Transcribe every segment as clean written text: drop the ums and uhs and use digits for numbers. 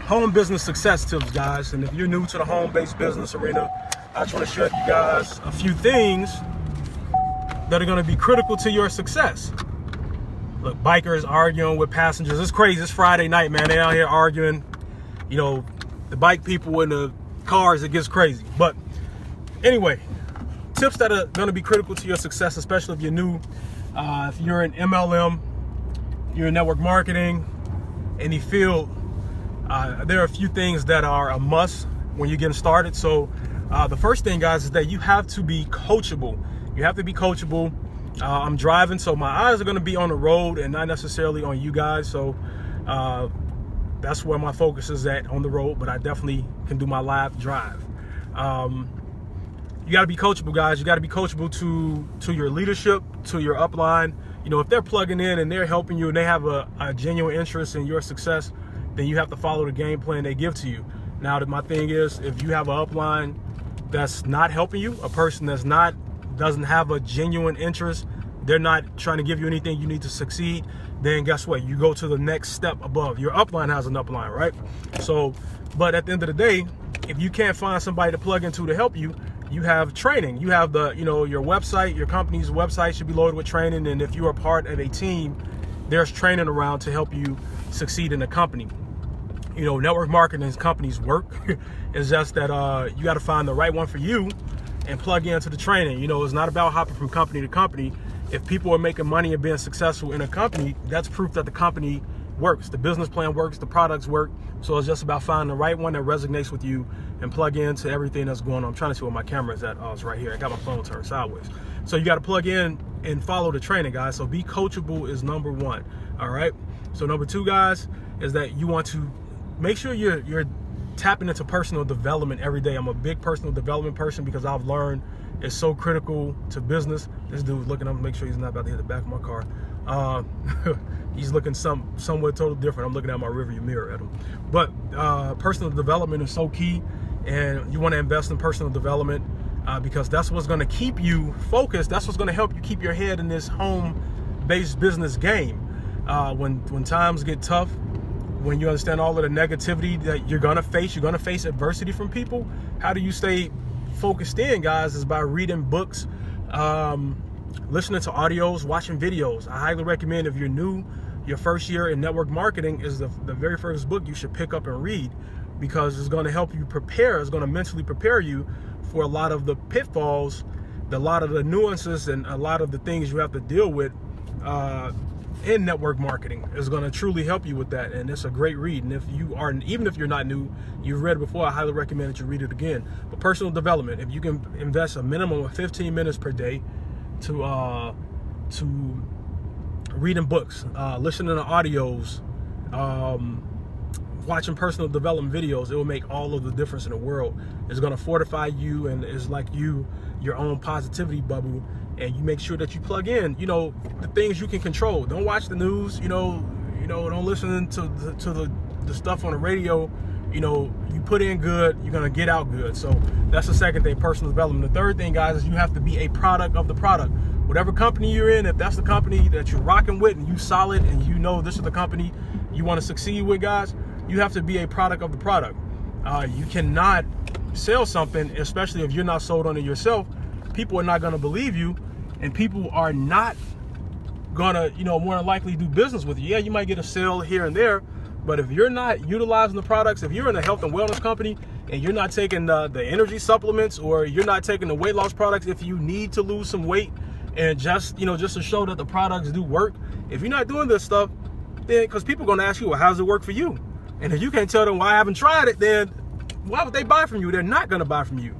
home business success tips, guys. And if you're new to the home-based business arena, I just want to share with you guys a few things that are going to be critical to your success. Look, bikers arguing with passengers. It's crazy. It's Friday night, man. They out here arguing. You know, the bike people in the cars, it gets crazy. But anyway, tips that are going to be critical to your success, especially if you're new. If you're in MLM, you're in network marketing, any field, there are a few things that are a must when you're getting started. So the first thing, guys, is that you have to be coachable. You have to be coachable. I'm driving, so my eyes are going to be on the road and not necessarily on you guys. So that's where my focus is at, on the road, but I definitely can do my live drive. You got to be coachable, guys. You got to be coachable to your leadership, to your upline. You know, if they're plugging in and they're helping you and they have a genuine interest in your success, then you have to follow the game plan they give to you. Now, my thing is, if you have an upline that's not helping you, a person that's doesn't have a genuine interest, they're not trying to give you anything you need to succeed, then guess what? You go to the next step above. Your upline has an upline, right? So, but at the end of the day, if you can't find somebody to plug into to help you, you have training. You have your website, your company's website should be loaded with training. And if you are part of a team, there's training around to help you succeed in a company. You know, network marketing companies work. It's just that you got to find the right one for you and plug into the training. You know, it's not about hopping from company to company. If people are making money and being successful in a company, that's proof that the company works. The business plan works, the products work. So it's just about finding the right one that resonates with you and plug into everything that's going on. I'm trying to see where my camera is at. Oh, it's right here. I got my phone turned sideways. So you got to plug in and follow the training, guys. So be coachable is number one. All right. So number two, guys, is that you want to make sure you're tapping into personal development every day. I'm a big personal development person because I've learned it's so critical to business. This dude's looking up to make sure he's not about to hit the back of my car. He's looking somewhere totally different. I'm looking at my rearview mirror at him. But personal development is so key, and you want to invest in personal development because that's what's going to keep you focused. That's what's going to help you keep your head in this home-based business game. When times get tough, when you understand all of the negativity that you're going to face adversity from people. How do you stay focused in, guys? Is by reading books, listening to audios, watching videos. I highly recommend, if you're new, your first year in network marketing is the very first book you should pick up and read, because it's going to help you prepare. It's going to mentally prepare you for a lot of the pitfalls, a lot of the nuances, and a lot of the things you have to deal with in network marketing. Is going to truly help you with that, and it's a great read. And even if you're not new, you've read it before, I highly recommend that you read it again. But personal development, if you can invest a minimum of 15 minutes per day to reading books, listening to audios, watching personal development videos, it will make all of the difference in the world. It's going to fortify you, and it's like your own positivity bubble. And you make sure that you plug in, the things you can control. Don't watch the news, don't listen to the stuff on the radio. You put in good, you're going to get out good. So that's the second thing, personal development. The third thing, guys, is you have to be a product of the product. Whatever company you're in, if that's the company that you're rocking with and you solid and you know this is the company you want to succeed with, guys, you have to be a product of the product. You cannot sell something, especially if you're not sold on it yourself. People are not going to believe you. And people are not gonna, more than likely do business with you. Yeah, you might get a sale here and there, but if you're not utilizing the products, if you're in a health and wellness company and you're not taking the energy supplements, or you're not taking the weight loss products, if you need to lose some weight and just to show that the products do work, if you're not doing this stuff, then because people are gonna ask you, well, how does it work for you? And if you can't tell them, well, I haven't tried it, then why would they buy from you? They're not gonna buy from you.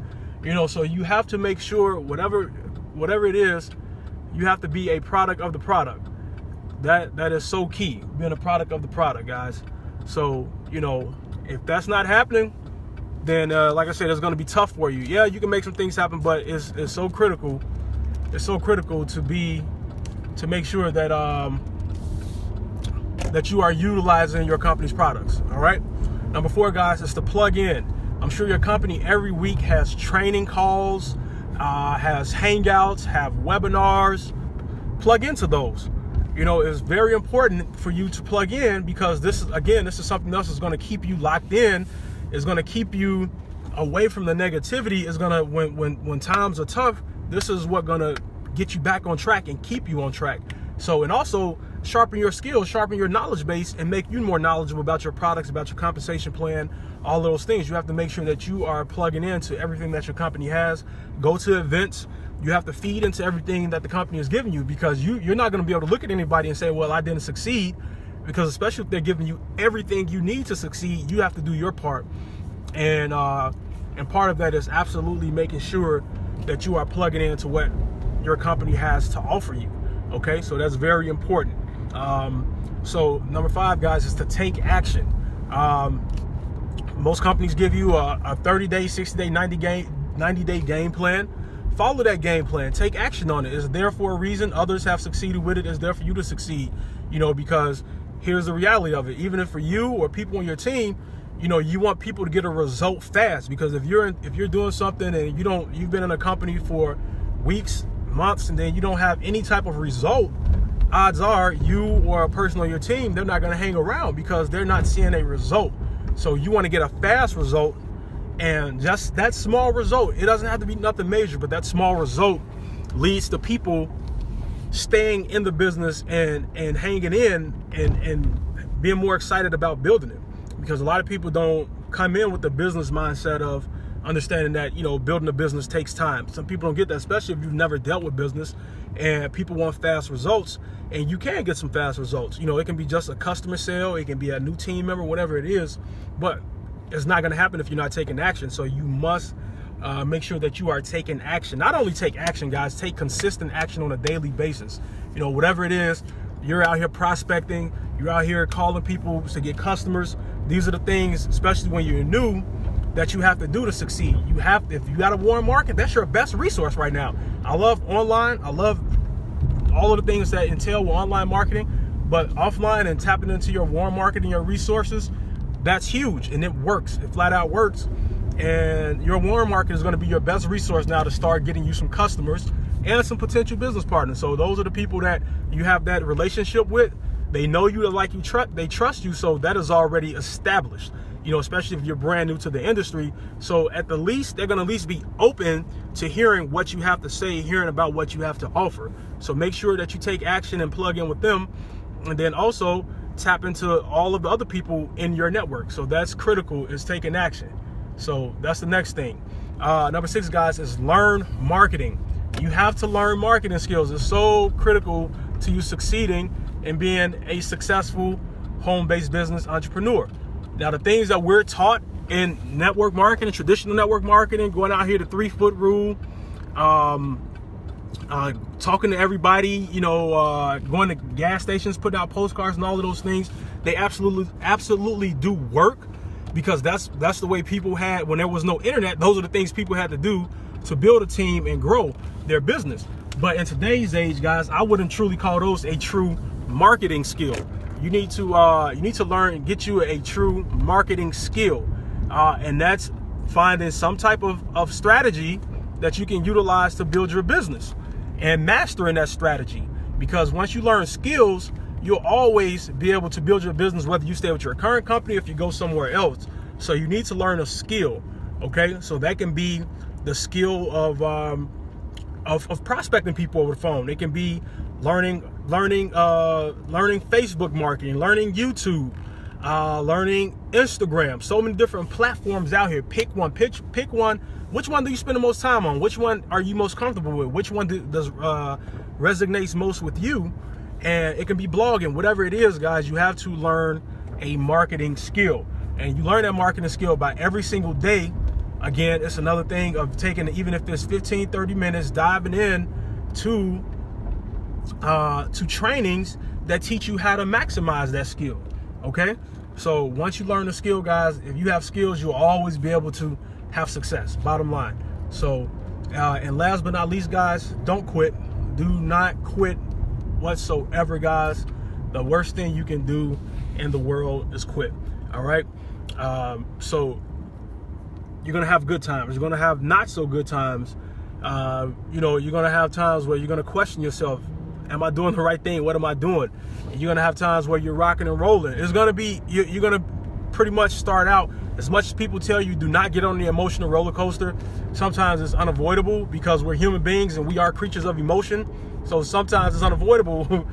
So you have to make sure whatever it is, you have to be a product of the product. That is so key, being a product of the product, guys. So, if that's not happening, then like I said, it's going to be tough for you. Yeah, you can make some things happen, but it's so critical. It's so critical to make sure that that you are utilizing your company's products. All right. Number 4, guys, is to plug in. I'm sure your company every week has training calls, has hangouts, have webinars. Plug into those. you know, it's very important for you to plug in, because this is something else that's going to keep you locked in. It's going to keep you away from the negativity. Is going to, when times are tough, this is what going to get you back on track and keep you on track. So, and also sharpen your skills, sharpen your knowledge base, and make you more knowledgeable about your products, about your compensation plan, all those things. You have to make sure that you are plugging into everything that your company has. Go to events. You have to feed into everything that the company is giving you, because you're not going to be able to look at anybody and say, well, I didn't succeed, because especially if they're giving you everything you need to succeed, you have to do your part. And part of that is absolutely making sure that you are plugging into what your company has to offer you. Okay, so that's very important. So number 5, guys, is to take action. Most companies give you a 30-day, 60-day, 90-day game plan. Follow that game plan. Take action on it. It's there for a reason. Others have succeeded with it. It's there for you to succeed. You know, because here's the reality of it. Even if for you or people on your team, you know, you want people to get a result fast. Because if you're doing something and you've been in a company for weeks, months, and then you don't have any type of result, odds are you or a person on your team, they're not going to hang around, because they're not seeing a result. So you want to get a fast result, and just that small result, it doesn't have to be nothing major, but that small result leads to people staying in the business and hanging in and being more excited about building it. Because a lot of people don't come in with the business mindset of understanding that, you know, building a business takes time. Some people don't get that, especially if you've never dealt with business, and people want fast results, and you can get some fast results. You know, it can be just a customer sale, it can be a new team member, whatever it is, but it's not going to happen if you're not taking action. So you must make sure that you are taking action. Not only take action, guys, take consistent action on a daily basis. You know, whatever it is, you're out here prospecting, you're out here calling people to get customers. These are the things, especially when you're new, that you have to do to succeed. If you got a warm market, that's your best resource right now. I love online. I love all of the things that entail with online marketing, but offline and tapping into your warm market and your resources, that's huge, and it works. It flat out works. And your warm market is going to be your best resource now to start getting you some customers and some potential business partners. So those are the people that you have that relationship with. They know you, they like you, they trust you. So that is already established, you know, especially if you're brand new to the industry. So at the least, they're going to at least be open to hearing what you have to say, hearing about what you have to offer. So make sure that you take action and plug in with them. And then also tap into all of the other people in your network. So that's critical, is taking action. So that's the next thing. Number 6, guys, is learn marketing. You have to learn marketing skills. It's so critical to you succeeding and being a successful home-based business entrepreneur. Now, the things that we're taught in network marketing, traditional network marketing, going out here, the 3-foot rule, talking to everybody, you know, going to gas stations, putting out postcards and all of those things, they absolutely do work, because that's the way people had, when there was no internet, those are the things people had to do to build a team and grow their business. But in today's age, guys, I wouldn't truly call those a true marketing skill. You need to learn and get you a true marketing skill, and that's finding some type of strategy that you can utilize to build your business and mastering that strategy. Because once you learn skills, you'll always be able to build your business, whether you stay with your current company or if you go somewhere else. So you need to learn a skill. Okay, so that can be the skill of prospecting people over the phone. It can be learning Facebook marketing, learning YouTube, learning Instagram. So many different platforms out here. Pick one. Pick one. Which one do you spend the most time on? Which one are you most comfortable with? Which one does resonates most with you? And it can be blogging, whatever it is, guys. You have to learn a marketing skill, and you learn that marketing skill by every single day. Again, it's another thing of taking, even if there's 15-30 minutes, diving in to trainings that teach you how to maximize that skill. Okay, so once you learn the skill, guys, if you have skills, you'll always be able to have success, bottom line. So and last but not least, guys, don't quit. Do not quit whatsoever, guys. The worst thing you can do in the world is quit. All right, so you're gonna have good times, you're gonna have not so good times. You know, you're gonna have times where you're gonna question yourself, Am I doing the right thing? What am I doing? And you're gonna have times where you're rocking and rolling. It's gonna be, you're gonna pretty much start out, as much as people tell you, do not get on the emotional roller coaster. Sometimes it's unavoidable because we're human beings and we are creatures of emotion. So sometimes it's unavoidable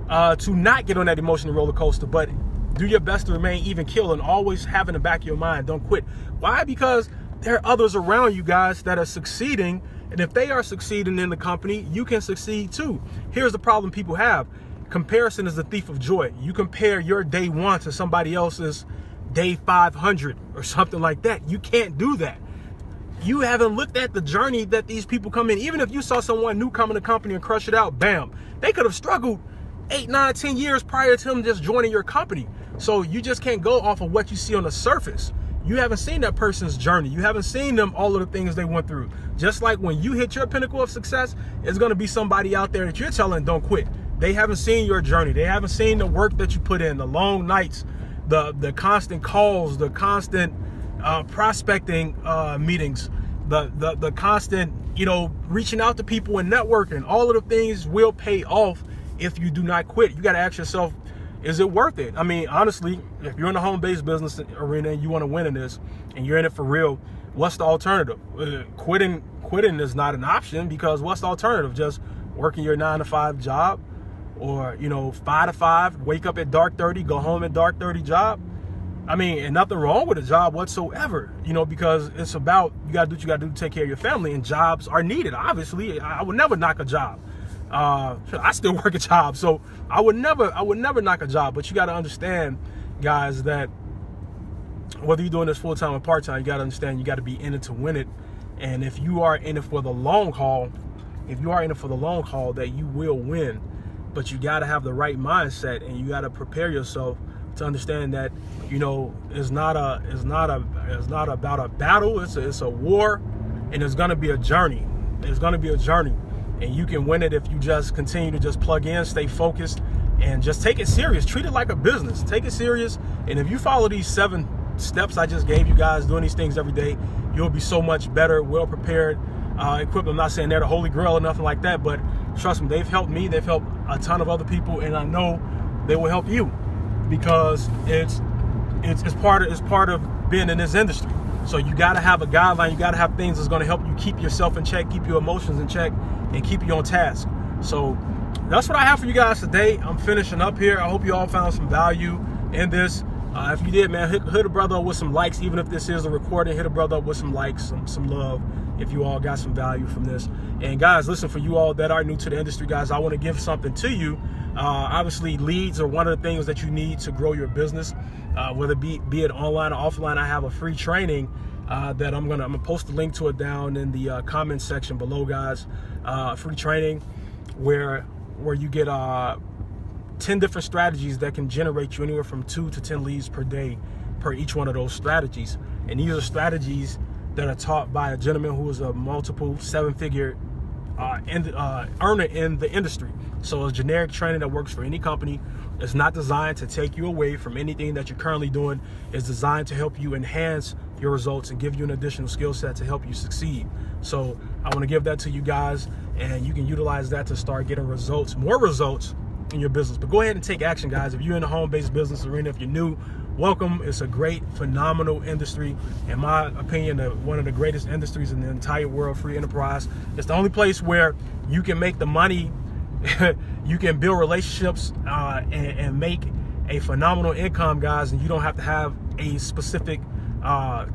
to not get on that emotional roller coaster, but do your best to remain even keel and always have in the back of your mind, don't quit. Why? Because there are others around you guys that are succeeding, and if they are succeeding in the company, you can succeed too. Here's the problem people have. Comparison is the thief of joy. You compare your day 1 to somebody else's day 500 or something like that. You can't do that. You haven't looked at the journey that these people come in. Even if you saw someone new come in the company and crush it out, bam, they could have struggled 8, 9, 10 years prior to them just joining your company. So you just can't go off of what you see on the surface. You haven't seen that person's journey. You haven't seen them, all of the things they went through. Just like when you hit your pinnacle of success, it's going to be somebody out there that you're telling don't quit. They haven't seen your journey. They haven't seen the work that you put in, the long nights, the constant calls, the constant prospecting meetings, the constant, reaching out to people and networking. All of the things will pay off if you do not quit. You got to ask yourself, is it worth it? I mean, honestly, if you're in the home-based business arena and you want to win in this and you're in it for real, what's the alternative? Quitting is not an option, because what's the alternative? Just working your 9-to-5 job, or 5 to 5, wake up at dark 30, go home at dark 30 job? I mean, and nothing wrong with a job whatsoever, because it's about, you got to do what you got to do to take care of your family, and jobs are needed. Obviously, I would never knock a job. I still work a job, so I would never knock a job. But you got to understand, guys, that whether you're doing this full-time or part-time, you got to understand you got to be in it to win it. And if you are in it for the long haul, that you will win. But you got to have the right mindset, and you got to prepare yourself to understand that it's not about a battle. It's a war, and it's gonna be a journey. And you can win it if you just continue to just plug in, stay focused, and just take it serious. Treat it like a business. Take it serious. And if you follow these 7 steps I just gave you guys, doing these things every day, you'll be so much better, well prepared, equipped. I'm not saying they're the holy grail or nothing like that, but trust me, they've helped me. They've helped a ton of other people, and I know they will help you, because it's part of being in this industry. So you got to have a guideline. You got to have things that's going to help you keep yourself in check, keep your emotions in check, and keep you on task. So that's what I have for you guys today. I'm finishing up here. I hope you all found some value in this. If you did, man, hit a brother up with some likes. Even if this is a recording, hit a brother up with some likes, some love, if you all got some value from this. And guys, listen, for you all that are new to the industry, guys, I want to give something to you. Obviously, leads are one of the things that you need to grow your business, whether be it online or offline. I have a free training that I'm gonna post the link to it down in the comment section below, guys. Free training where you get 10 different strategies that can generate you anywhere from 2 to 10 leads per day per each one of those strategies. And these are strategies that are taught by a gentleman who is a multiple 7-figure earner in the industry. So it's generic training that works for any company. It's not designed to take you away from anything that you're currently doing. It's designed to help you enhance your results and give you an additional skill set to help you succeed. So I want to give that to you guys, and you can utilize that to start getting results, more results in your business. But go ahead and take action, guys. If you're in the home-based business arena, if you're new, welcome. It's a great, phenomenal industry. In my opinion, one of the greatest industries in the entire world, free enterprise. It's the only place where you can make the money, you can build relationships, and make a phenomenal income, guys, and you don't have to have a specific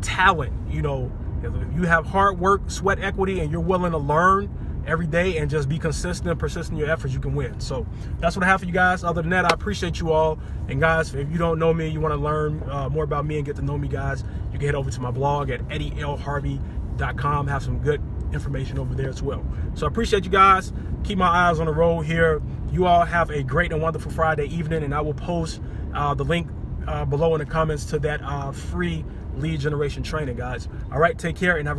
talent. If you have hard work, sweat equity, and you're willing to learn every day and just be consistent and persistent in your efforts, you can win. So that's what I have for you guys. Other than that, I appreciate you all. And guys, if you don't know me, you want to learn more about me and get to know me, guys, you can head over to my blog at eddielharvey.com. Have some good information over there as well. So I appreciate you guys. Keep my eyes on the road here. You all have a great and wonderful Friday evening, and I will post the link below in the comments to that free lead generation training, guys. All right, take care and have a